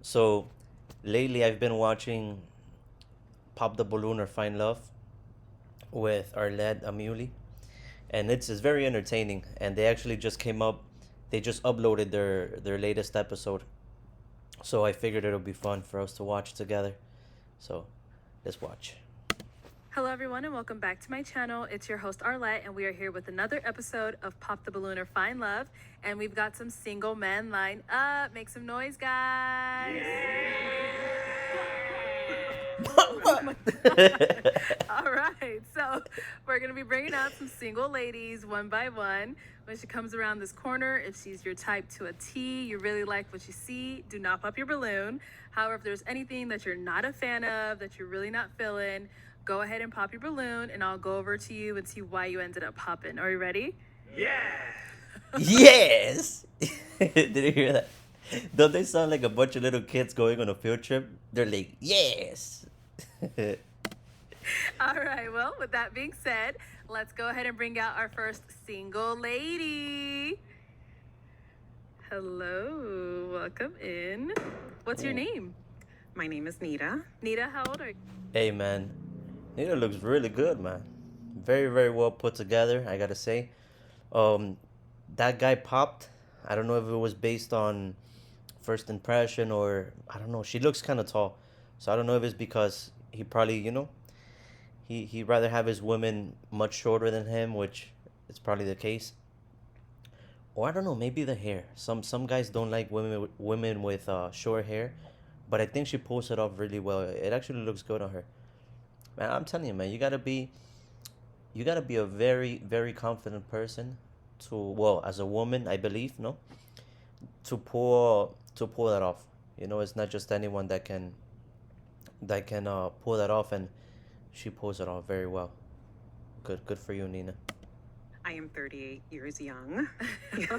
So lately I've been watching Pop the Balloon or Find Love with Arlette Amuli, and it's very entertaining. And they actually just came up, they just uploaded their latest episode. So I figured it'll be fun for us to watch together. So let's watch. Hello, everyone, and welcome back to my channel. It's your host, Arlette, and we are here with another episode of Pop the Balloon or Find Love. And we've got some single men lined up. Make some noise, guys. Oh my God. All right, so we're going to be bringing out some single ladies one by one. When she comes around this corner, if she's your type to a T, you really like what you see, do not pop your balloon. However, if there's anything that you're not a fan of, that you're really not feeling, go ahead and pop your balloon, and I'll go over to you and see why you ended up popping. Are you ready? Yes! Did you hear that? Don't they sound like a bunch of little kids going on a field trip? They're like, yes! All right, well, with that being said, let's go ahead and bring out our first single lady. Hello, welcome in. What's your name? My name is Nita. Nita, how old are you? Hey man, Nita looks really good, man. Very, very well put together, I gotta say. Um, that guy popped. I don't know if it was based on first impression or I don't know. She looks kind of tall, so I don't know if it's because he probably he'd rather have his women much shorter than him, which is probably the case. Or I don't know, maybe the hair. Some guys don't like women with short hair, but I think she pulls it off really well. It actually looks good on her. Man, I'm telling you, man, you gotta be a very, very confident person to, well, as a woman, I believe, no, to pull that off. It's not just anyone that can pull that off, and she pulls it off very well. Good for you, Nina. I am 38 years young. I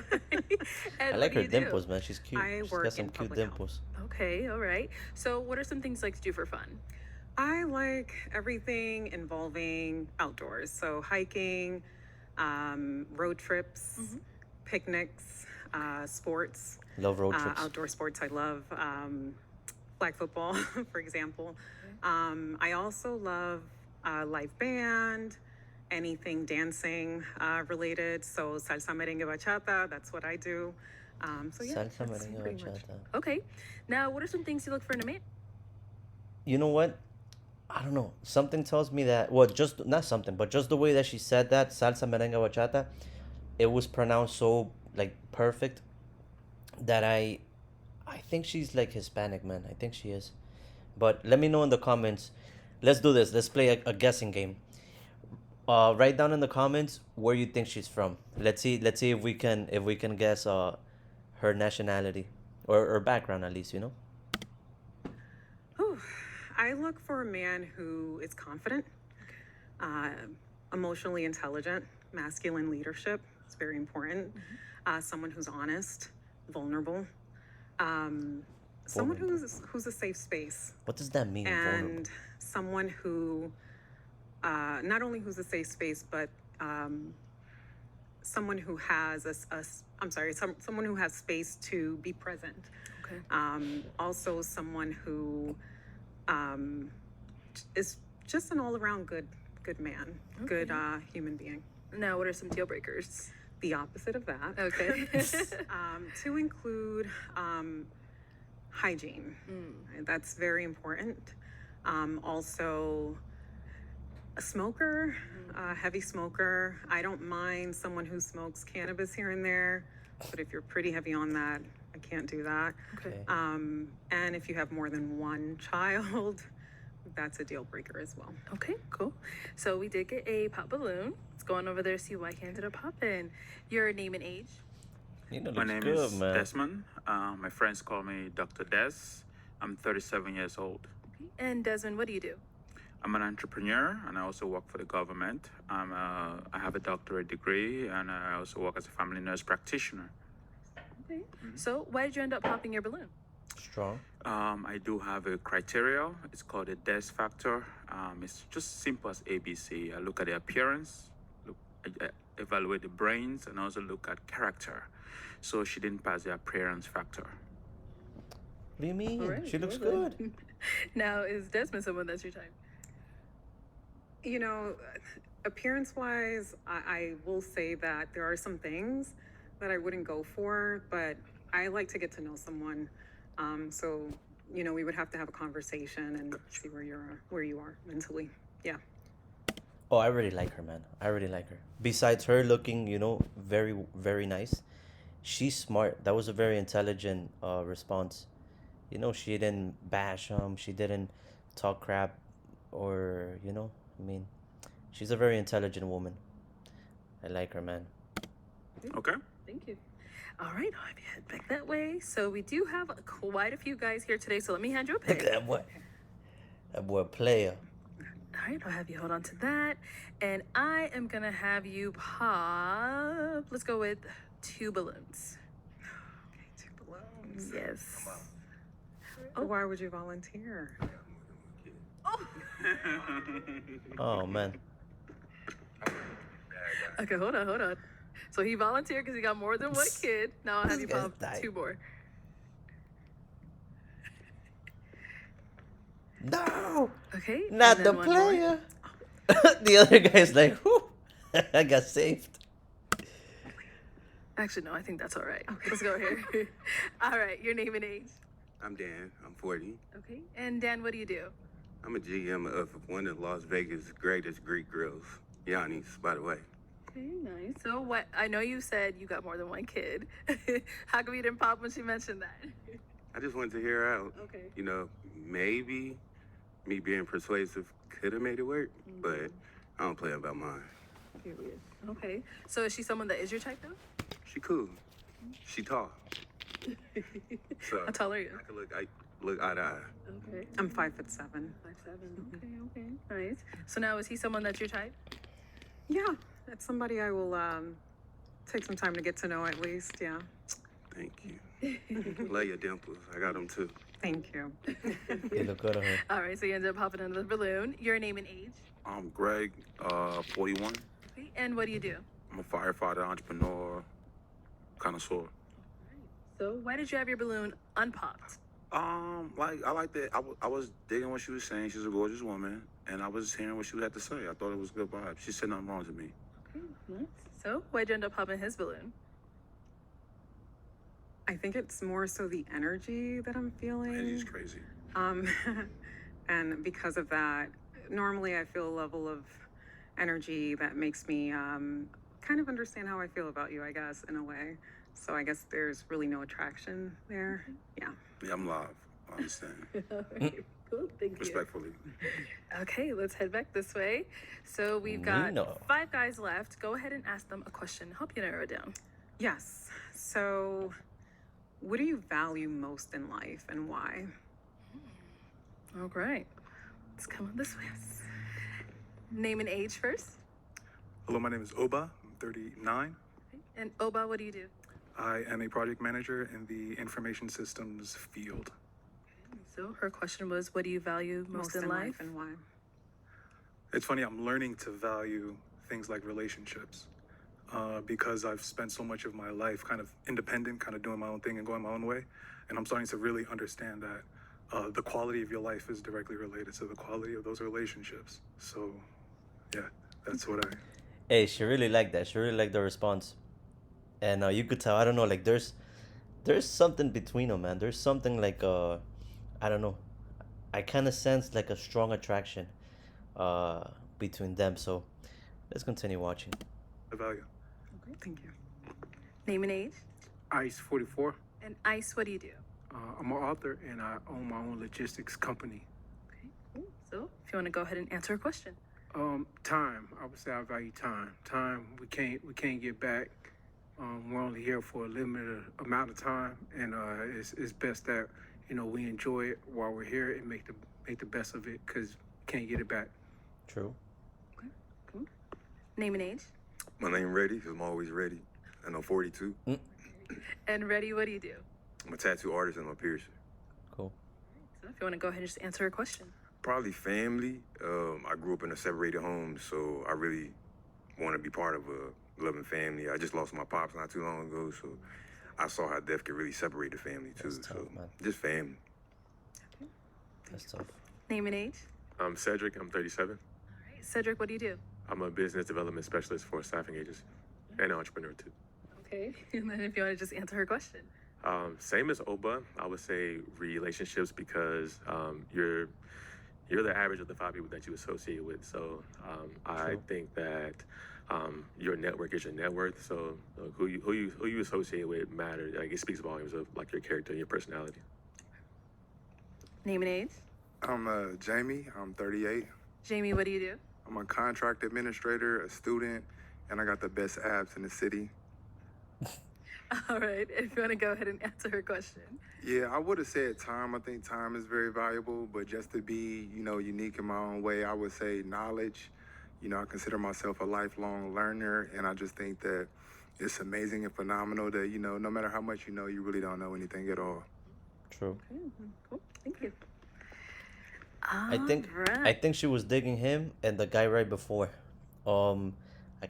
And what like do her you do? dimples, man. She's cute. I She's work got some in cute public health. dimples. Okay, all right. So, what are some things you like to do for fun? I like everything involving outdoors. So hiking, road trips, picnics, sports, Love road trips. outdoor sports. I love flag football, for example. I also love live band, anything dancing related. So salsa, merengue, bachata, that's what I do. So yeah, Salsa, that's merengue, pretty much. bachata. Okay. Now, what are some things you look for in a man? You know what? I don't know. Something tells me that, well, just not something, but just the way that she said that, salsa, merengue, bachata, it was pronounced so like perfect that I think she's like Hispanic, man. I think she is. But let me know in the comments. Let's do this. Let's play a guessing game. Write down in the comments where you think she's from. Let's see if we can guess her nationality or background at least. Whew. I look for a man who is confident, uh, emotionally intelligent, masculine leadership. It's very important. Someone who's honest, vulnerable, someone Vulnerable. who's a safe space, What does that mean? Vulnerable. and someone who not only who's a safe space, but someone who has I'm sorry, someone who has space to be present. Okay. Also, someone who is just an all-around good man, good human being. Now, what are some deal breakers? The opposite of that. Okay. To include hygiene. That's very important. Also, a smoker, a heavy smoker. I don't mind someone who smokes cannabis here and there, but if you're pretty heavy on that, I can't do that. Okay. And if you have more than one child, that's a deal breaker as well. Okay, cool. So we did get a pop balloon. Let's go on over there, see why he ended up popping. Your name and age? Nina My looks name good, is man. Desmond. My friends call me Dr. Des. I'm 37 years old. And Desmond, what do you do? I'm an entrepreneur and I also work for the government. I have a doctorate degree and I also work as a family nurse practitioner. Okay. So why did you end up popping your balloon? Strong. I do have a criteria. It's called a DES factor. It's just simple as ABC. I look at the appearance, I evaluate the brains, and also look at character. So she didn't pass the appearance factor. What do you mean? All right, She looks well then. good. Now, is Desmond someone that's your type? You know, appearance-wise, I will say that there are some things that I wouldn't go for, but I like to get to know someone. So, you know, we would have to have a conversation and see where you are mentally. Yeah. Oh, I really like her, man. I really like her. Besides her looking, very, very nice, she's smart. That was a very intelligent response. She didn't bash him. She didn't talk crap, or I mean, she's a very intelligent woman. I like her, man. Okay. Thank you. All right, I'll have you head back that way. So we do have quite a few guys here today, so let me hand you a Look at pick. that boy. That boy player. All right, I'll have you hold on to that. And I am going to have you pop, let's go with 2 balloons. Okay, 2 balloons. Yes. Why would you volunteer? Oh, Oh man. okay, hold on. So he volunteered because he got more than 1 kid. Now I'll have This you guy's pop dying. 2 more. No, Okay. not and the then 1 more. player. The other guy's like, whew, I got saved. Actually, no, I think that's all right. Okay. Let's go here. All right, your name and age. I'm Dan. I'm 40. Okay. And Dan, what do you do? I'm a GM of one of Las Vegas' greatest Greek grills, Yanni's, by the way. Okay, nice. So what? I know you said you got more than 1 kid. How come you didn't pop when she mentioned that? I just wanted to hear her out. Okay. You know, maybe me being persuasive could have made it work, but I don't play about mine. Period. Okay. So is she someone that is your type though? She cool. She tall. So How tall are you? I look eye to eye. Okay. I'm 5'7". 5'7". Okay. Nice. So now is he someone that's your type? Yeah, that's somebody I will take some time to get to know at least. Yeah. Thank you. Love your dimples. I got them too. Thank you. You look good on her. All right. So you ended up popping another balloon. Your name and age. I'm Greg, 41. Okay. And what do you do? I'm a firefighter, entrepreneur, connoisseur. So why did you have your balloon unpopped? Like I like that. I was digging what she was saying. She's a gorgeous woman, and I was hearing what she had to say. I thought it was a good vibe. She said nothing wrong to me. Okay. Nice. So why'd you end up popping his balloon? I think it's more so the energy that I'm feeling. And he's crazy. And because of that, normally I feel a level of energy that makes me kind of understand how I feel about you, I guess, in a way. So I guess there's really no attraction there. Yeah. Yeah, I'm live. I understand. All right. Cool. Thank you. Respectfully. Okay, let's head back this way. So we've got Nino. 5 guys left. Go ahead and ask them a question. Help you narrow it down. Yes. So what do you value most in life and why? All right. Let's come on this way. Name and age first. Hello, my name is Oba. I'm 39. And Oba, what do you do? I am a project manager in the information systems field. So her question was, what do you value most in life? and why? It's funny, I'm learning to value things like relationships because I've spent so much of my life kind of independent, kind of doing my own thing and going my own way. And I'm starting to really understand that the quality of your life is directly related to the quality of those relationships. So, yeah, that's what I... Hey, she really liked that. She really liked the response, and you could tell. I don't know, like there's something between them, man. There's something like I don't know. I kind of sense like a strong attraction, between them. So let's continue watching. value. Okay, thank you. Name and age. Ice 44. And Ice, what do you do? I'm an author and I own my own logistics company. Okay, cool. So if you want to go ahead and answer a question. Time. I would say I value time. Time we can't get back. We're only here for a limited amount of time, and it's best that we enjoy it while we're here and make the best of it because we can't get it back. True. Okay, cool. Name and age. My name Reddy, because I'm always ready. And I'm 42. And Reddy, what do you do? I'm a tattoo artist and I'm a piercer. Cool. So if you want to go ahead and just answer a question. Probably family. I grew up in a separated home, so I really want to be part of a loving family. I just lost my pops not too long ago, so I saw how death could really separate the family too. That's tough, So man. just family. That's tough. Name and age. I'm Cedric. I'm 37. All right. Cedric, what do you do? I'm a business development specialist for a staffing agency and an entrepreneur too. Okay. And then if you want to just answer her question. Same as Oba, I would say relationships because you're the average of the 5 people that you associate with. So I think that your network is your net worth. So who you associate with matters. Like it speaks volumes of like your character and your personality. Name and age. I'm Jamie. I'm 38. Jamie, what do you do? I'm a contract administrator, a student, and I got the best abs in the city. All right. If you want to go ahead and answer her question. Yeah, I would have said time. I think time is very valuable, but just to be, unique in my own way, I would say knowledge. I consider myself a lifelong learner, and I just think that it's amazing and phenomenal that, no matter how much you know, you really don't know anything at all. True. Okay. Cool. Thank you. I think she was digging him and the guy right before. I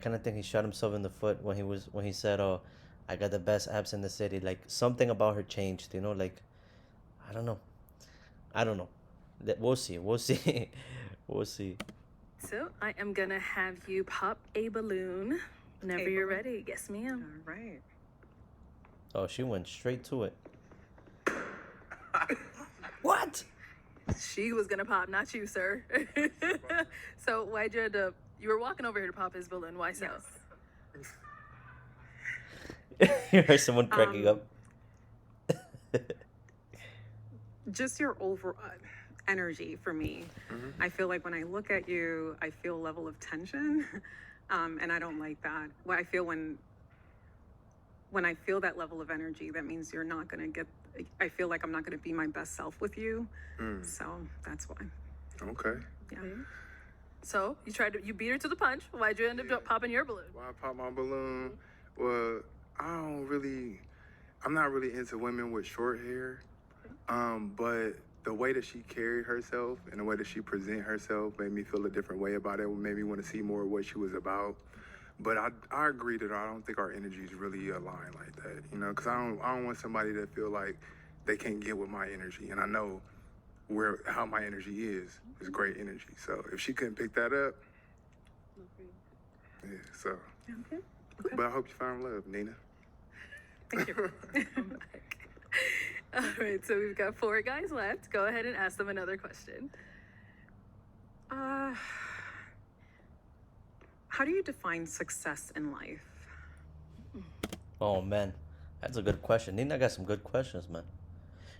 kind of think he shot himself in the foot when he said, "Oh, I got the best abs in the city." Like something about her changed, like I don't know. We'll see. We'll see. We'll see. So I am gonna have you pop a balloon whenever you're ready. Yes, ma'am. All right. Oh, she went straight to it. What? She was gonna pop, not you, sir. So why'd you end up? You were walking over here to pop his balloon. Why so? You heard someone cracking up. Just your overall energy for me. Mm-hmm. I feel like when I look at you, I feel a level of tension, and I don't like that. What I feel when I feel that level of energy, that means you're not gonna get. I feel like I'm not gonna be my best self with you. So that's why. Okay. Yeah. So you beat her to the punch. Why'd you end up popping your balloon? Why I pop my balloon? Well, I'm not really into women with short hair. But the way that she carried herself and the way that she present herself made me feel a different way about it. Made me want to see more of what she was about. But I agree that I don't think our energies really align like that, because I don't want somebody to feel like they can't get with my energy. And I know how my energy is great energy. So if she couldn't pick that up, yeah, so. Okay. But I hope you find love, Nina. Thank you. All right, so we've got 4 guys left. Go ahead and ask them another question. How do you define success in life? Oh man, that's a good question. Nina got some good questions, man.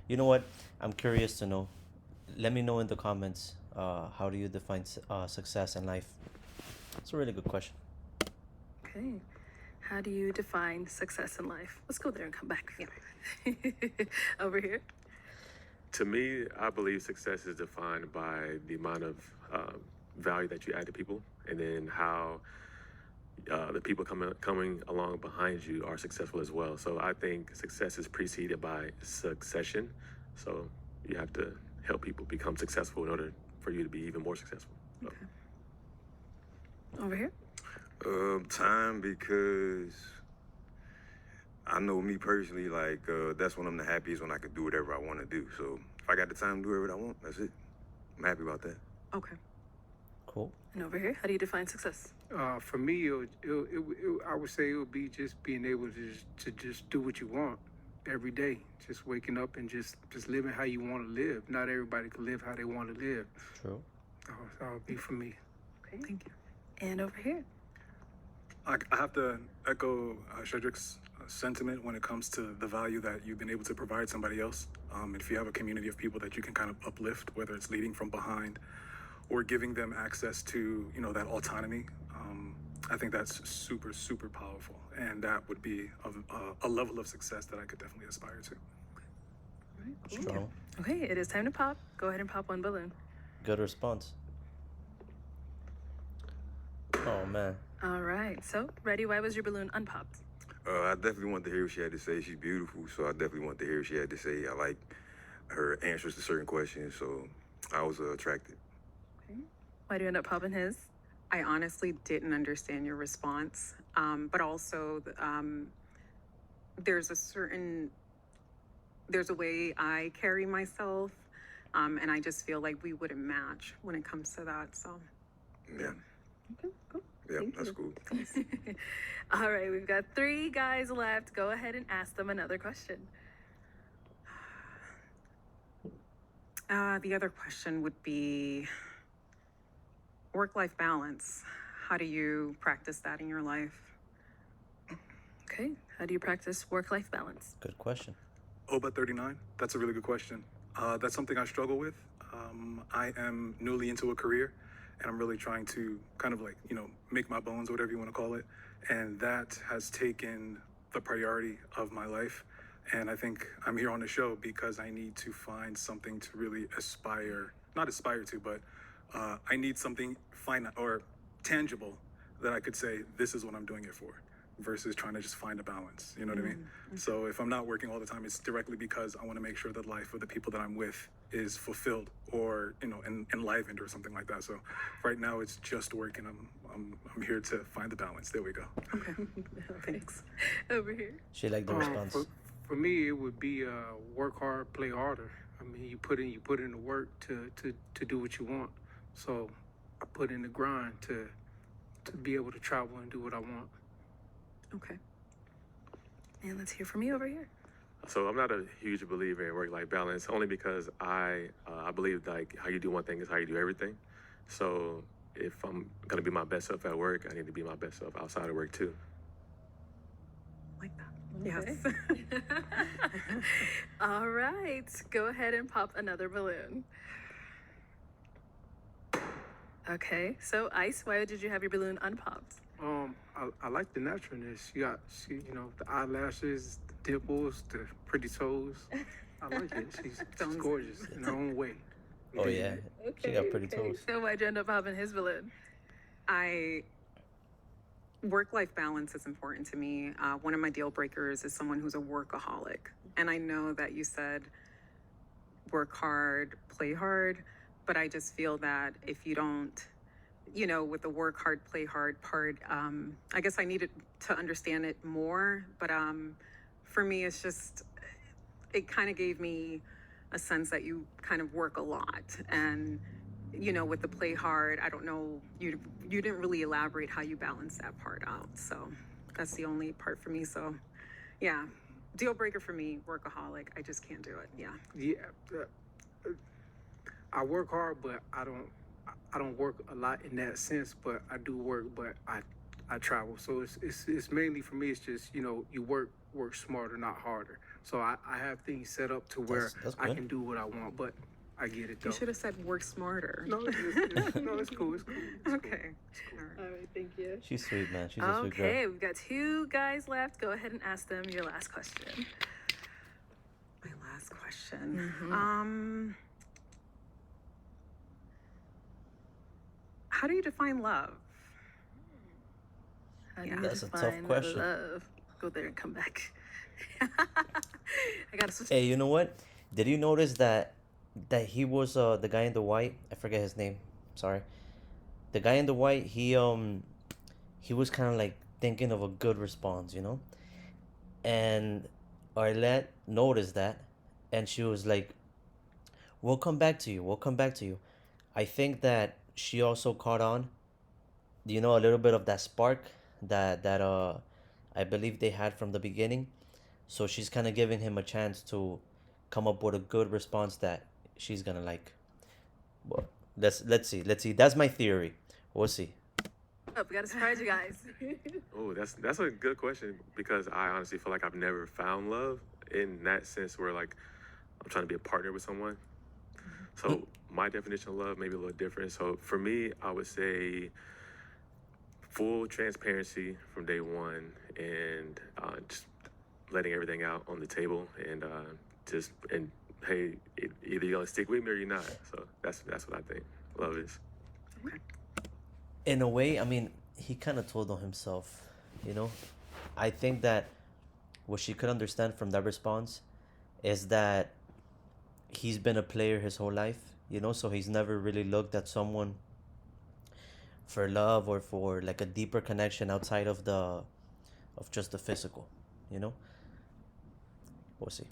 You know what? I'm curious to know. Let me know in the comments. How do you define success in life? It's a really good question. Okay. How do you define success in life? Let's go there and come back. Yeah. Over here. To me, I believe success is defined by the amount of value that you add to people, and then how the people coming along behind you are successful as well. So I think success is preceded by succession. So you have to help people become successful in order for you to be even more successful. So. Okay. Over here. Time, because I know me personally, like that's when I'm the happiest, when I can do whatever I want to do. So if I got the time to do whatever I want, that's it. I'm happy about that. Okay. Cool. And over here, how do you define success? For me, I would say it would be just being able to just do what you want every day. Just waking up and just living how you want to live. Not everybody can live how they want to live. True. That would be for me. Okay. Thank you. And over here. I have to echo Shedrick's sentiment when it comes to the value that you've been able to provide somebody else. If you have a community of people that you can kind of uplift, whether it's leading from behind or giving them access to, that autonomy, I think that's super, super powerful. And that would be a level of success that I could definitely aspire to. All right, cool. Strong. Okay, it is time to pop. Go ahead and pop one balloon. Good response. Oh man. All right, so ready? Why was your balloon unpopped? I definitely want to hear what she had to say. She's beautiful, so I definitely want to hear what she had to say. I like her answers to certain questions, so I was attracted. Okay. Why do you end up popping his? I honestly didn't understand your response, but also there's a way I carry myself And I just feel like we wouldn't match when it comes to that. So, Yeah. Okay, cool. Yeah, Thank that's you. cool. All right, we've got 3 guys left. Go ahead and ask them another question. the other question would be work-life balance. How do you practice that in your life? Okay, how do you practice work-life balance? Good question. Oh, but 39? That's a really good question. That's something I struggle with. I am newly into a career, and I'm really trying to kind of like, make my bones, whatever you want to call it. And that has taken the priority of my life. And I think I'm here on the show because I need to find something to really not aspire to, but I need something finite or tangible that I could say, this is what I'm doing it for, versus trying to just find a balance. You know what I mean? So if I'm not working all the time, it's directly because I want to make sure that life of the people that I'm with is fulfilled or, enlivened or something like that. So right now it's just work, and I'm here to find the balance. There we go. Okay, thanks. Over here. She liked the response. For me, it would be work hard, play harder. I mean, you put in the work to do what you want. So I put in the grind to be able to travel and do what I want. Okay. And let's hear from you over here. So I'm not a huge believer in work-life balance, only because I believe like how you do one thing is how you do everything. So if I'm gonna be my best self at work, I need to be my best self outside of work too. Like that. Okay. Yes. All right, go ahead and pop another balloon. Okay, so Ice, why did you have your balloon unpopped? I like the naturalness. You got, the eyelashes, the dimples, the pretty toes. I like it. She's gorgeous in her own way. Oh yeah, she got pretty toes. So why'd you end up popping his balloon? Work-life balance is important to me. One of my deal breakers is someone who's a workaholic. And I know that you said work hard, play hard, but I just feel that if you don't, with the work hard, play hard part, I guess I needed to understand it more. But for me, it's just, it kind of gave me a sense that you kind of work a lot. And with the play hard, I don't know, you didn't really elaborate how you balance that part out. So that's the only part for me. So yeah, deal breaker for me, workaholic. I just can't do it. Yeah. Yeah. I work hard, but I don't work a lot in that sense, but I do work, but I travel. So it's mainly for me, it's just, you work smarter, not harder. So I have things set up to where That's I good. can do what I want, but I get it though. You should have said work smarter. No, it's cool. It's cool. Okay. All right, thank you. She's sweet, man. She's a sweet girl. Okay, we've got 2 guys left. Go ahead and ask them your last question. My last question. How do you define love? How do you That's a tough define question. love? Go there and come back. I gotta switch. Hey, you know what? Did you notice that he was the guy in the white? I forget his name. Sorry. The guy in the white, he was kind of like thinking of a good response, And Arlette noticed that, and she was like, "We'll come back to you. We'll come back to you." I think that she also caught on, a little bit of that spark that I believe they had from the beginning. So she's kind of giving him a chance to come up with a good response that she's gonna like. Well, let's see. That's my theory. We'll see. Oh, we gotta surprise you guys. Oh, that's a good question because I honestly feel like I've never found love in that sense where like I'm trying to be a partner with someone. So my definition of love may be a little different. So for me, I would say full transparency from day one and just letting everything out on the table and hey, either you're gonna stick with me or you're not. So that's what I think love is. In a way, I mean, he kind of told on himself, I think that what she could understand from that response is that he's been a player his whole life, so he's never really looked at someone for love or for like a deeper connection outside of just the physical, We'll see.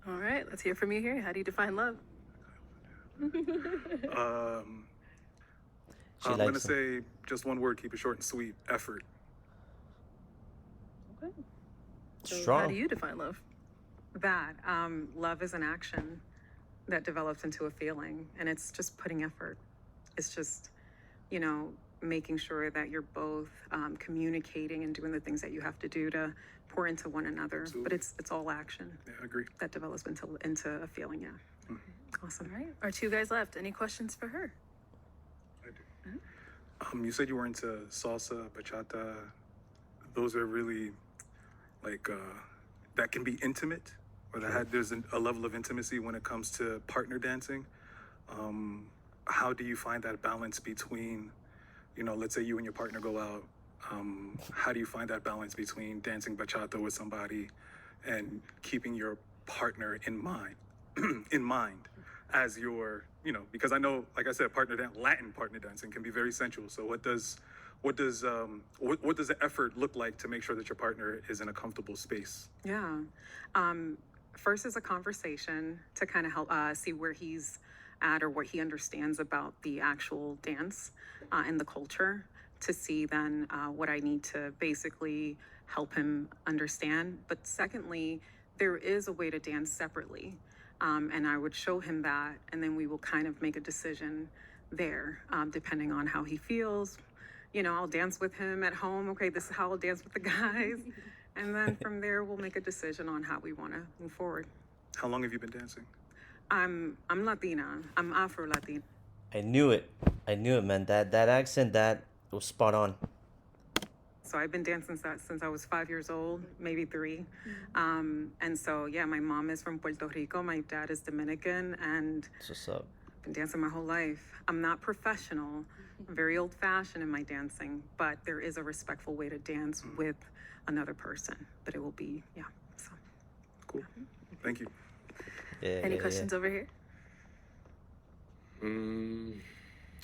All right, let's hear from you here. How do you define love? She I'm gonna likes him. say just one word, keep it short and sweet. Effort. Okay. So how Strong. do you define love? That love is an action that develops into a feeling, and it's just putting effort. It's just, you know, making sure that you're both communicating and doing the things that you have to do to pour into one another. Absolutely. But it's all action Yeah, I agree. that develops into a feeling. Yeah. Awesome. All right. Our two guys left. Any questions for her? I do. You said you were into salsa, bachata. Those are really like that can be intimate, or there's a level of intimacy when it comes to partner dancing. How do you find that balance between, you know, let's say you and your partner go out. How do you find that balance between dancing bachata with somebody and keeping your partner in mind, as your, you know, because I know, like I said, Latin partner dancing can be very sensual. So what does the effort look like to make sure that your partner is in a comfortable space? Yeah. First is a conversation to kind of help see where he's at or what he understands about the actual dance and the culture, to see then what I need to basically help him understand. But secondly, there is a way to dance separately. And I would show him that, and then we will kind of make a decision there, depending on how he feels. You know, I'll dance with him at home. Okay, this is how I'll dance with the guys. And then from there, we'll make a decision on how we want to move forward. How long have you been dancing? I'm Latina. I'm Afro-Latina. I knew it, man. That accent, that was spot on. So I've been dancing since I was 5 years old, maybe 3. And so, yeah, my mom is from Puerto Rico. My dad is Dominican, and That's what's up. I've been dancing my whole life. I'm not professional. I'm very old-fashioned in my dancing, but there is a respectful way to dance with another person. But it will be, yeah. So. Cool. Thank you. Yeah. Any questions over here?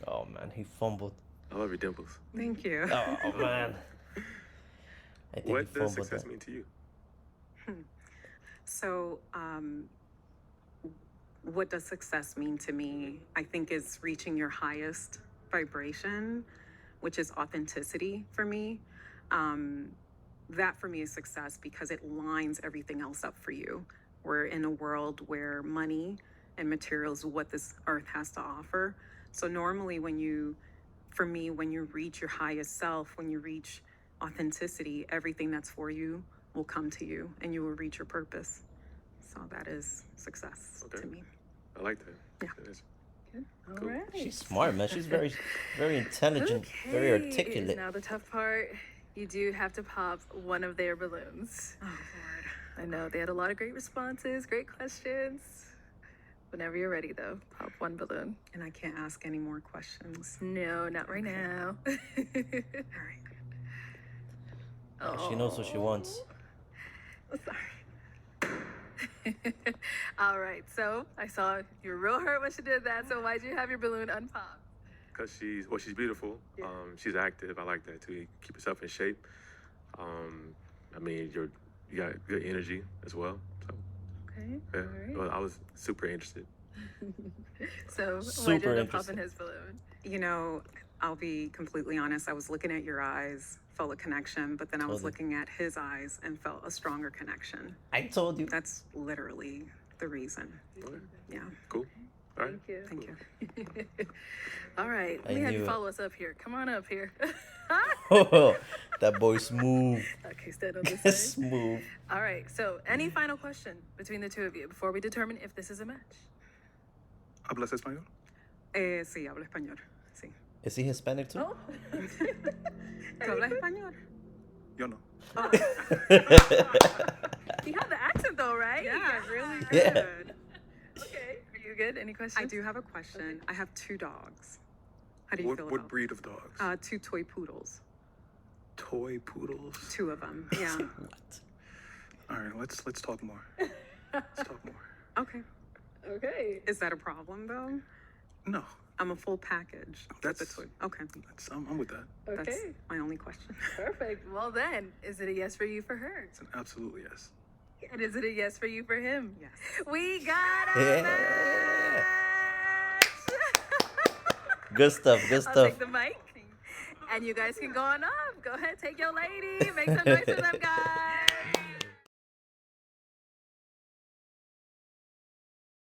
Oh man, he fumbled. I love your dimples. Thank you. Oh man. I think he What does fumbled success that. mean to you? So, what does success mean to me? I think is reaching your highest vibration, which is authenticity for me. That for me is success because it lines everything else up for you. We're in a world where money and materials, what this earth has to offer. So normally when you reach your highest self, when you reach authenticity, everything that's for you will come to you and you will reach your purpose. So that is success to me. I like that. Yeah. That is- All Cool. right. She's smart, man. She's very, very intelligent, very Okay, articulate. Now the tough part, you do have to pop one of their balloons. Oh, Lord. I know they had a lot of great responses, great questions. Whenever you're ready, though, pop one balloon. And I can't ask any more questions. No, not right now. All right. She knows what she wants. Sorry. All right, so I saw you were real hurt when she did that. So why'd you have your balloon unpopped? Because she's beautiful. Yeah. She's active. I like that too. You keep yourself in shape. I mean, you got good energy as well. So Okay. yeah, All right. well, I was super interested. So why'd you Super end up interesting. popping his balloon? You know, I'll be completely honest. I was looking at your eyes, felt a connection, but then I was Totally. looking at his eyes and felt a stronger connection. I told you. That's literally the reason. Okay, Yeah. cool. All right. Thank you. Thank you. All right, I we had knew you it. follow us up here. Come on up here. Oh, that boy smooth. Okay, stand on this side. Smooth. All right, so any final question between the two of you before we determine if this is a match? ¿Hablas español? Sí, hablo español. Sí. Is he Hispanic too? Oh. ¿Tú hablas español? Yo no. You have the accent though, right? Yeah, really good. Yeah. Okay, are you good? Any questions? I do have a question. I have 2 dogs. How do you feel What about breed of dogs? 2 toy poodles. Toy poodles. 2 of them. Yeah. What? All right, let's talk more. Let's talk more. Okay. Okay. Is that a problem though? No, I'm a full package. with the That's- toy. Okay. I'm with that. That's Okay. my only question. Perfect. Well then, is it a yes for you for her? It's an absolute yes. And is it a yes for you for him? Yes. We got a Yeah. match. Good stuff. Good I'll stuff. take the mic. And you guys can go on up. Go ahead, take your lady. Make some noise for them guys.